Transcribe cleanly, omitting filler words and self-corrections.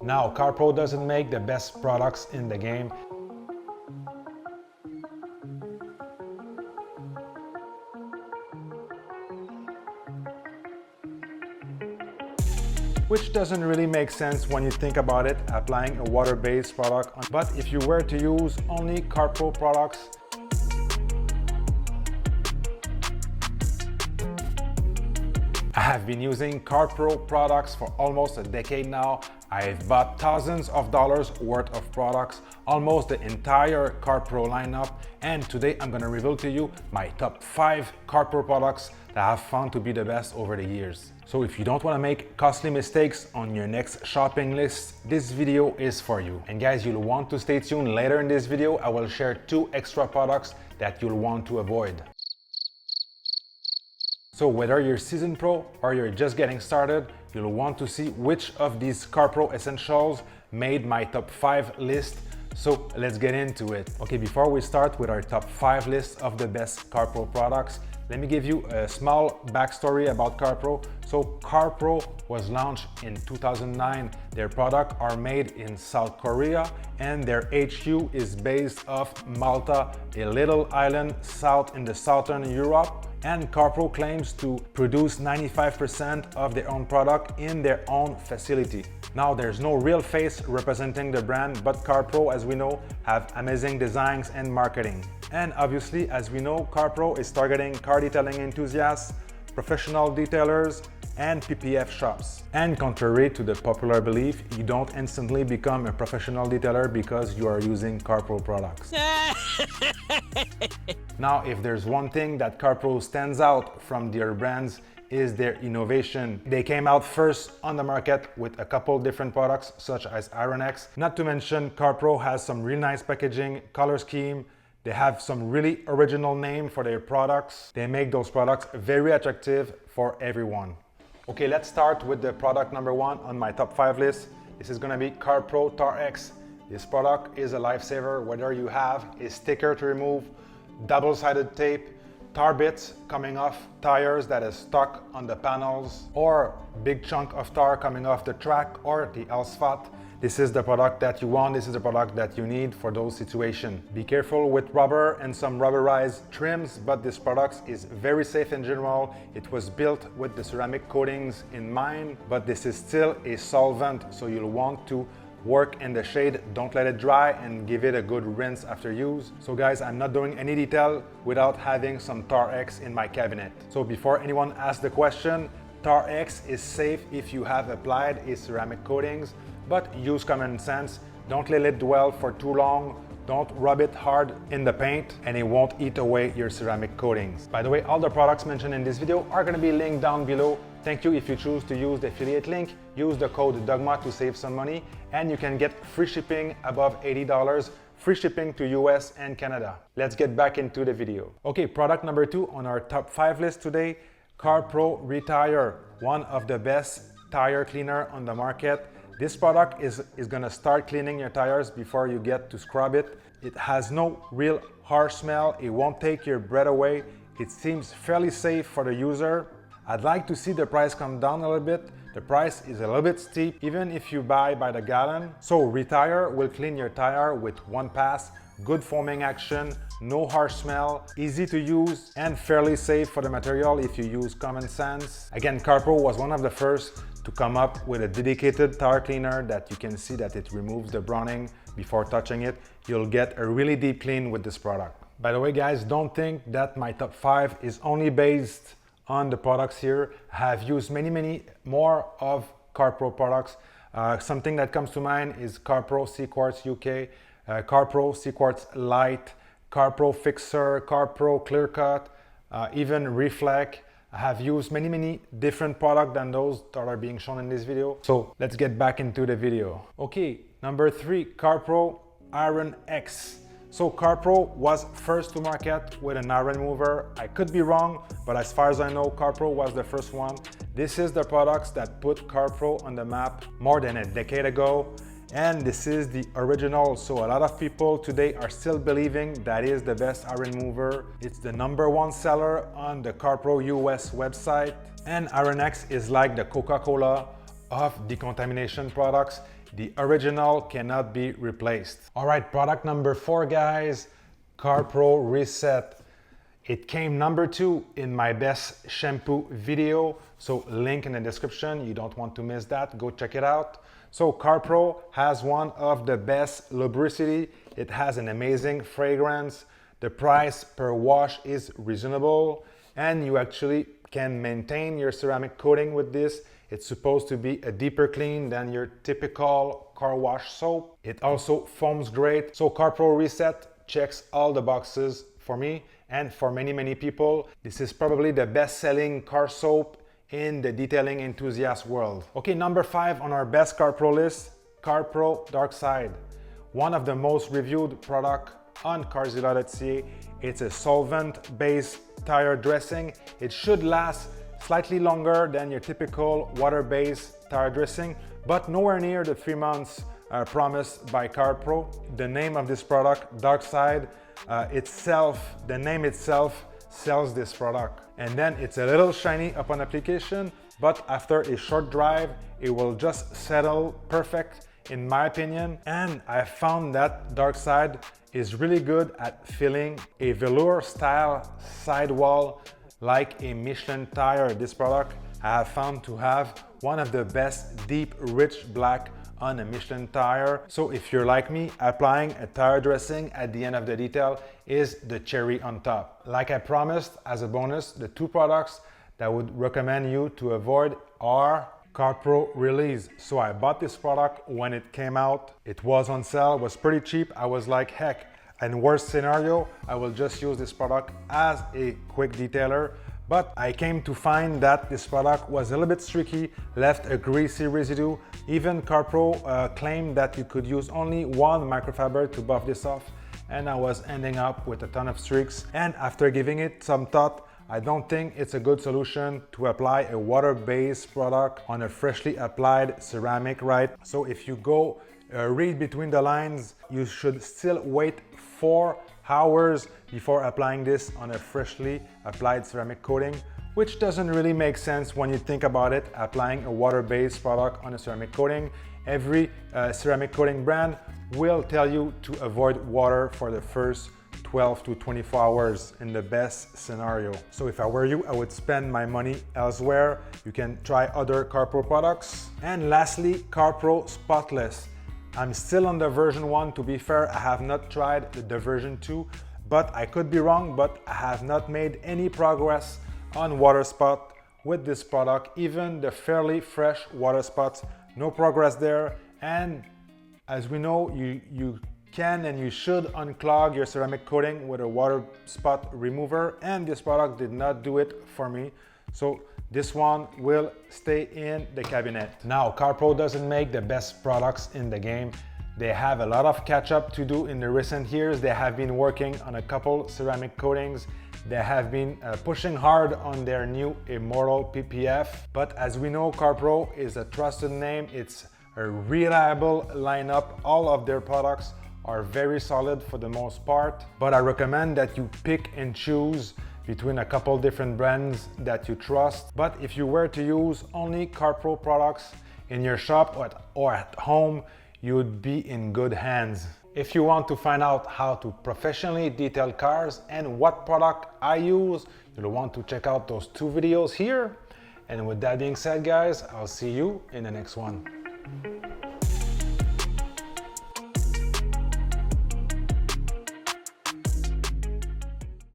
Now, Carpro doesn't make the best products in the game. Which doesn't really make sense when you think about it, applying a water-based product on. But if you were to use only Carpro products, I have been using Carpro products for almost a decade now. I've bought thousands of dollars worth of products, almost the entire Carpro lineup, and today I'm gonna reveal to you my top 5 Carpro products that I have found to be the best over the years. So if you don't want to make costly mistakes on your next shopping list, this video is for you. And guys, you'll want to stay tuned. Later in this video, I will share 2 extra products that you'll want to avoid. So whether you're seasoned pro or you're just getting started, you'll want to see which of these Carpro essentials made my top 5 list. So let's get into it. Okay, before we start with our top 5 list of the best Carpro products, let me give you a small backstory about Carpro. So Carpro was launched in 2009. Their products are made in South Korea and their HQ is based off Malta, a little island south in the southern Europe. And Carpro claims to produce 95% of their own product in their own facility. Now, there's no real face representing the brand, but Carpro, as we know, have amazing designs and marketing. And obviously, as we know, Carpro is targeting car detailing enthusiasts, professional detailers, and PPF shops. And contrary to the popular belief, you don't instantly become a professional detailer because you are using Carpro products. Now, if there's one thing that Carpro stands out from their brands is their innovation. They came out first on the market with a couple different products such as Iron X. Not to mention, Carpro has some really nice packaging, color scheme. They have some really original name for their products. They make those products very attractive for everyone. Okay, let's start with the product number 1 on my top 5 list. This is gonna be Carpro TX. This product is a lifesaver whether you have a sticker to remove, double-sided tape, tar bits coming off tires that is stuck on the panels, or big chunk of tar coming off the track or the asphalt. This is the product that you want. This is the product that you need for those situations. Be careful with rubber and some rubberized trims, but this product is very safe in general. It was built with the ceramic coatings in mind, but this is still a solvent, so you'll want to work in the shade. Don't let it dry and give it a good rinse after use. So guys, I'm not doing any detail without having some Tar X in my cabinet. So before anyone asks the question, Tar X is safe if you have applied a ceramic coatings, but use common sense. Don't let it dwell for too long. Don't rub it hard in the paint and it won't eat away your ceramic coatings. By the way, all the products mentioned in this video are going to be linked down below. Thank you if you choose to use the affiliate link. Use the code DOGMA to save some money and you can get free shipping above $80, free shipping to US and Canada. Let's get back into the video. Okay, product number 2 on our top 5 list today, Carpro Retire, one of the best tire cleaner on the market. This product is gonna start cleaning your tires before you get to scrub it. It has no real harsh smell. It won't take your breath away. It seems fairly safe for the user. I'd like to see the price come down a little bit. The price is a little bit steep, even if you buy by the gallon. So Retire will clean your tire with one pass, good foaming action, no harsh smell, easy to use, and fairly safe for the material if you use common sense. Again, Carpro was one of the first to come up with a dedicated tire cleaner that you can see that it removes the browning before touching it. You'll get a really deep clean with this product. By the way, guys, don't think that my top 5 is only based on the products here. I have used many more of Carpro products. Something that comes to mind is Carpro C-Quartz UK, Carpro C-Quartz Light, Carpro Fixer, Carpro Clear Cut, even Reflect. I have used many different products than those that are being shown in this video. So let's get back into the video. Okay, number 3, Carpro Iron X. So Carpro was first to market with an iron mover. I could be wrong, but as far as I know, Carpro was the first one. This is the products that put Carpro on the map more than a decade ago. And this is the original, so a lot of people today are still believing that is the best iron mover. It's the #1 seller on the Carpro US website. And Iron X is like the Coca-Cola of decontamination products. The original cannot be replaced. All right, product number 4, guys, Carpro Reset. It came number 2 in my best shampoo video, so link in the description. You don't want to miss that. Go check it out. So Carpro has one of the best lubricity. It has an amazing fragrance. The price per wash is reasonable, and you actually can maintain your ceramic coating with this. It's supposed to be a deeper clean than your typical car wash soap. It also foams great. So Carpro Reset checks all the boxes for me and for many people. This is probably the best-selling car soap in the detailing enthusiast world. Okay, number 5 on our best Carpro list, Carpro Darkside. One of the most reviewed product on carzilla.ca. It's a solvent-based tire dressing. It should last slightly longer than your typical water-based tire dressing, but nowhere near the 3 months promised by Carpro. The name of this product, Darkside, the name itself sells this product. And then it's a little shiny upon application, but after a short drive, it will just settle perfect in my opinion. And I found that Darkside is really good at filling a velour style sidewall like a Michelin tire. This product I have found to have one of the best deep rich black on a Michelin tire. So if you're like me, applying a tire dressing at the end of the detail is the cherry on top. Like I promised, as a bonus, the 2 products that I would recommend you to avoid are Carpro Release. So I bought this product when it came out. It was on sale, it was pretty cheap. I was like, heck, in worst scenario, I will just use this product as a quick detailer. But I came to find that this product was a little bit streaky, left a greasy residue. Even Carpro claimed that you could use only 1 microfiber to buff this off, and I was ending up with a ton of streaks. And after giving it some thought, I don't think it's a good solution to apply a water-based product on a freshly applied ceramic, right? So if you go read between the lines, you should still wait 4 hours before applying this on a freshly applied ceramic coating, which doesn't really make sense when you think about it, applying a water-based product on a ceramic coating. Every ceramic coating brand will tell you to avoid water for the first 12 to 24 hours in the best scenario. So if I were you, I would spend my money elsewhere. You can try other Carpro products. And lastly, Carpro Spotless. I'm still on the version 1. To be fair, I have not tried the version 2, but I could be wrong, but I have not made any progress on water spot with this product. Even the fairly fresh water spots, no progress there. And as we know, you can and you should unclog your ceramic coating with a water spot remover, and this product did not do it for me. So this one will stay in the cabinet. Now, Carpro doesn't make the best products in the game. They have a lot of catch up to do in the recent years. They have been working on a couple ceramic coatings. They have been pushing hard on their new Immortal PPF. But as we know, Carpro is a trusted name. It's a reliable lineup. All of their products are very solid for the most part. But I recommend that you pick and choose between a couple different brands that you trust. But if you were to use only Carpro products in your shop or at home, you would be in good hands. If you want to find out how to professionally detail cars and what product I use, you'll want to check out those 2 videos here. And with that being said, guys, I'll see you in the next one.